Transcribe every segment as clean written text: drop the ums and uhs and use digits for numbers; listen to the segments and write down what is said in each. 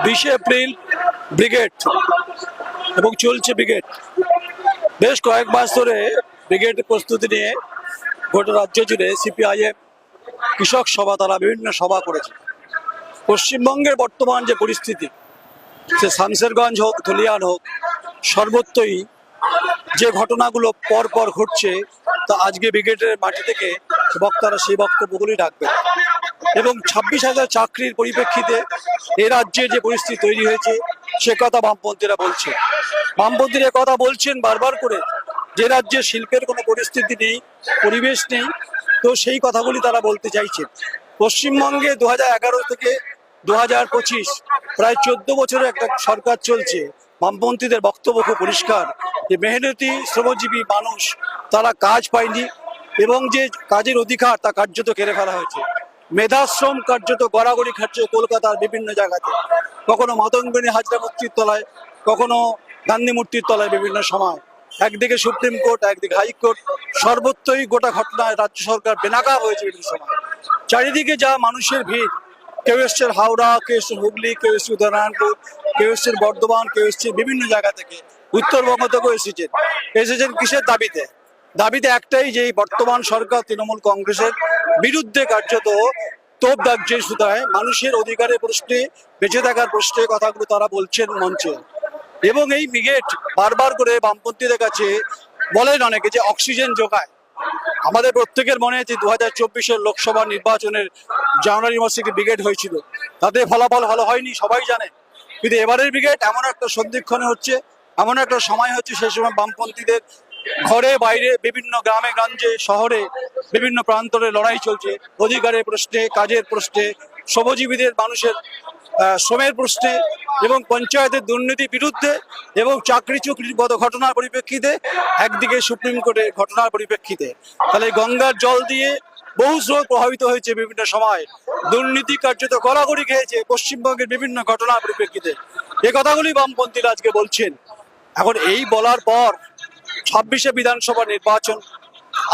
20 April brigade এবং চলছে brigade. বেশ কয়েক মাস ধরে ব্রিগেড প্রস্তুতি নিয়ে গোটা রাজ্য জুড়ে সিপিআইএম কৃষক সভা, তারা বিভিন্ন সভা করেছে। পশ্চিমবঙ্গের বর্তমান যে পরিস্থিতি, সে শামসেরগঞ্জ হোক, ধুলিয়ান হোক, সর্বত্রই যে ঘটনাগুলো পর পর ঘটছে, তা আজকে ব্রিগেডের মাটি থেকে বক্তারা সেই বক্তব্যগুলি রাখবেন। এবং 26,000 চাকরির পরিপ্রেক্ষিতে এ রাজ্যে যে পরিস্থিতি তৈরি হয়েছে, সে কথা বামপন্থীরা বলছে। বামপন্থীরা কথা বলছেন বারবার করে যে রাজ্যে শিল্পের কোনো পরিস্থিতি নেই, পরিবেশ নেই, তো সেই কথাগুলি তারা বলতে চাইছেন। পশ্চিমবঙ্গে 2011 থেকে 2025 প্রায় 14 বছরের একটা সরকার চলছে। বামপন্থীদের বক্তব্য খুব পরিষ্কার যে মেহনতি শ্রমজীবী মানুষ তারা কাজ পায়নি এবং যে কাজের অধিকার তা কার্যত কেড়ে ফেলা হয়েছে। মেধাশ্রম কার্যত গড়াগড়ি খাচ্ছে কলকাতার বিভিন্ন জায়গাতে, কখনো মাতঙ্গিনী হাজরা মূর্তির তলায়, কখনো গান্ধী মূর্তির তলায়। বিভিন্ন সময় একদিকে সুপ্রিম কোর্ট, একদিকে হাইকোর্ট, সর্বত্রই গোটা ঘটনায় রাজ্য সরকার বেনাকাব হয়েছে। বিভিন্ন সময় চারিদিকে যা মানুষের ভিড়, কেউ এসছেন হাওড়া, কেউ এসছেন হুগলি, কেউ এসছে উদয়নারায়ণপুর, কেউ এসছেন বর্ধমান, কেউ এসছে বিভিন্ন জায়গা থেকে, উত্তরবঙ্গ থেকেও এসেছেন কিসের দাবিতে? দাবিতে একটাই, যে বর্তমান সরকার তৃণমূল কংগ্রেসের বিরুদ্ধে কার্যত তোপ দাগছে সুতায় মানুষের অধিকারের প্রশ্নে, বেঁচে থাকার প্রশ্নে কথাগুলো তারা বলছেন মঞ্চে। এবং এই ব্রিগেড বারবার করে বামপন্থীদের কাছে বলেন অনেকে যে অক্সিজেন যোগায়। আমাদের প্রত্যেকের মনে আছে 2024-এর লোকসভা নির্বাচনের জানুয়ারি মাসে ব্রিগেড হয়েছিল, তাতে ফলাফল ভালো হয়নি, সবাই জানে। কিন্তু এবারের ব্রিগেড এমন একটা সন্ধিক্ষণে হচ্ছে, এমন একটা সময় হচ্ছে, সেই সময় বামপন্থীদের ঘরে বাইরে, বিভিন্ন গ্রামে গঞ্জে, শহরে, বিভিন্ন প্রান্তরে লড়াই চলছে অধিকারের প্রশ্নে, কাজের প্রশ্নে, শ্রমজীবীদের মানুষের শ্রমের প্রশ্নে, এবং পঞ্চায়েতের দুর্নীতির বিরুদ্ধে, এবং চাকরি চুক্তির ঘটনার পরিপ্রেক্ষিতে, একদিকে সুপ্রিম কোর্টের ঘটনার পরিপ্রেক্ষিতে। তাহলে গঙ্গার জল দিয়ে বহু স্রোত প্রভাবিত হয়েছে বিভিন্ন সময়, দুর্নীতি কার্যত গড়াগড়ি খেয়েছে পশ্চিমবঙ্গের বিভিন্ন ঘটনার পরিপ্রেক্ষিতে। এ কথাগুলি বামপন্থীরা আজকে বলছেন। এখন এই বলার পর 26-এ বিধানসভা নির্বাচন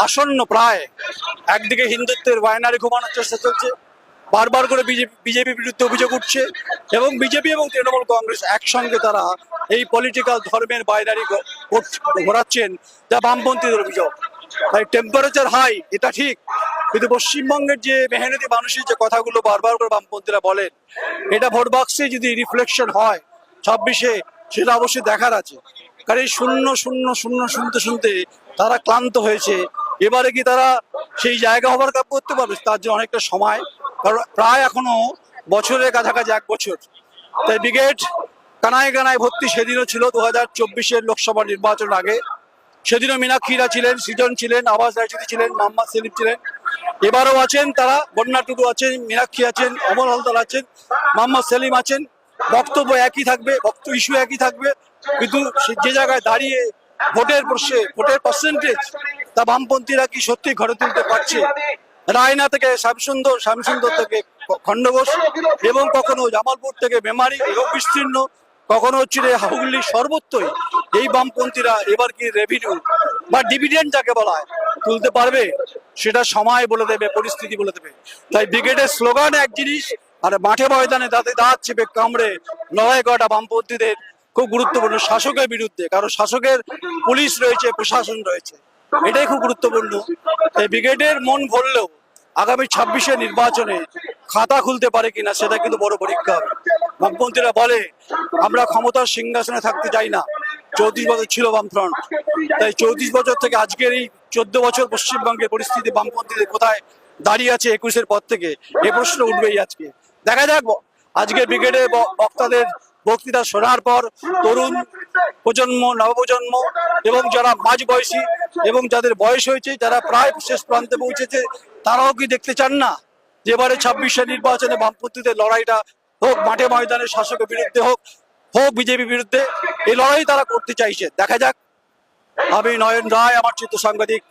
আসন্ন প্রায়, একদিকে হিন্দুত্বের বাইনারি ঘুমানোর চেষ্টা চলছে, বারবার করে বিজেপি বিরুদ্ধে অভিযোগ উঠছে, এবং বিজেপি এবং তৃণমূল কংগ্রেস একসঙ্গে তারা এই পলিটিক্যাল ধর্মের বাইনারি ঘোরাচ্ছেন, যা বামপন্থীদের অভিযোগ। তাই টেম্পারেচার হাই, এটা ঠিক, কিন্তু পশ্চিমবঙ্গের যে মেহনতি মানুষের যে কথাগুলো বারবার করে বামপন্থীরা বলেন, এটা ভোট বাক্সে যদি রিফ্লেকশন হয় 26-এ, সেটা অবশ্যই দেখার আছে। কারণ এই শূন্য শূন্য শূন্য শুনতে শুনতে তারা ক্লান্ত হয়েছে। এবারে কি তারা সেই জায়গা হবার কাপ করতে পারবে? তার জন্য অনেকটা সময়, কারণ প্রায় এখনো বছরের কাছাকাছি 1 বছর। তাই ব্রিগেড কানায় কানায় ভর্তি। সেদিনও ছিল 2024-এর লোকসভা নির্বাচনের আগে, সেদিনও মীনাক্ষীরা ছিলেন, সৃজন ছিলেন, আবাস রায়চৌধুরী ছিলেন, মোহাম্মদ সেলিম ছিলেন। এবারও আছেন তারা, বন্যা টুডু আছেন, মীনাক্ষী আছেন, অমল হালদার আছেন, মোহাম্মদ সেলিম আছেন। বক্তব্য একই থাকবে, ইস্যু একই থাকবে, কিন্তু যে জায়গায় দাঁড়িয়ে ভোটের প্রশ্নে, ভোটের পার্সেন্টেজ, তা বামপন্থীরা কি সত্যি ঘরে তুলতে পারছে? রায়না থেকে শ্যামসুন্দর থেকে খণ্ডঘোষ, এবং কখনো জামালপুর থেকে মেমারি এবং বিস্তীর্ণ, কখনো হচ্ছে হুগলি, সর্বত্রই এই বামপন্থীরা এবার কি রেভিনিউ বা ডিভিডেন্ড যাকে বলা হয় তুলতে পারবে? সেটা সময় বলে দেবে, পরিস্থিতি বলে দেবে। তাই ব্রিগেডের স্লোগান এক জিনিস, আর মাঠে ময়দানে তাতে দাঁত চেপে কামড়ে লড়াই করাটা বামপন্থীদের খুব গুরুত্বপূর্ণ শাসকের বিরুদ্ধে। কারণ শাসকের পুলিশ রয়েছে, প্রশাসন রয়েছে, এটাই খুব গুরুত্বপূর্ণ। তাই ব্রিগেডের মন ভরলেও আগামী 26-এর নির্বাচনে খাতা খুলতে পারে কিনা, সেটা কিন্তু বড় পরীক্ষা হবে। বামপন্থীরা বলে, আমরা ক্ষমতার সিংহাসনে থাকতে চাই না। 34 বছর ছিল বামফ্রন্ট, তাই 34 বছর থেকে আজকের এই 14 বছর পশ্চিমবঙ্গের পরিস্থিতি বামপন্থীদের কোথায় দাঁড়িয়ে আছে 21-এর পর থেকে, এই প্রশ্ন উঠবেই আজকে। দেখা যাক আজকে ব্রিগেডের বক্তাদের বক্তৃতা শোনার পর তরুণ প্রজন্ম, নবপ্রজন্ম, এবং যারা মাঝ বয়সী এবং যাদের বয়স হয়েছে, যারা প্রায় শেষ প্রান্তে পৌঁছেছে, তারাও কি দেখতে চান না যে এবারে 26-এর নির্বাচনে বামপন্থীদের লড়াইটা হোক মাঠে ময়দানে, শাসকের বিরুদ্ধে হোক বিজেপির বিরুদ্ধে, এই লড়াই তারা করতে চাইছে। দেখা যাক। আমি নয়ন রায়, আমার চিত্র সাংবাদিক,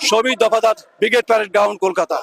16 দফাদার, ব্রিগেড প্যারেড গ্রাউন্ড, কলকাতা।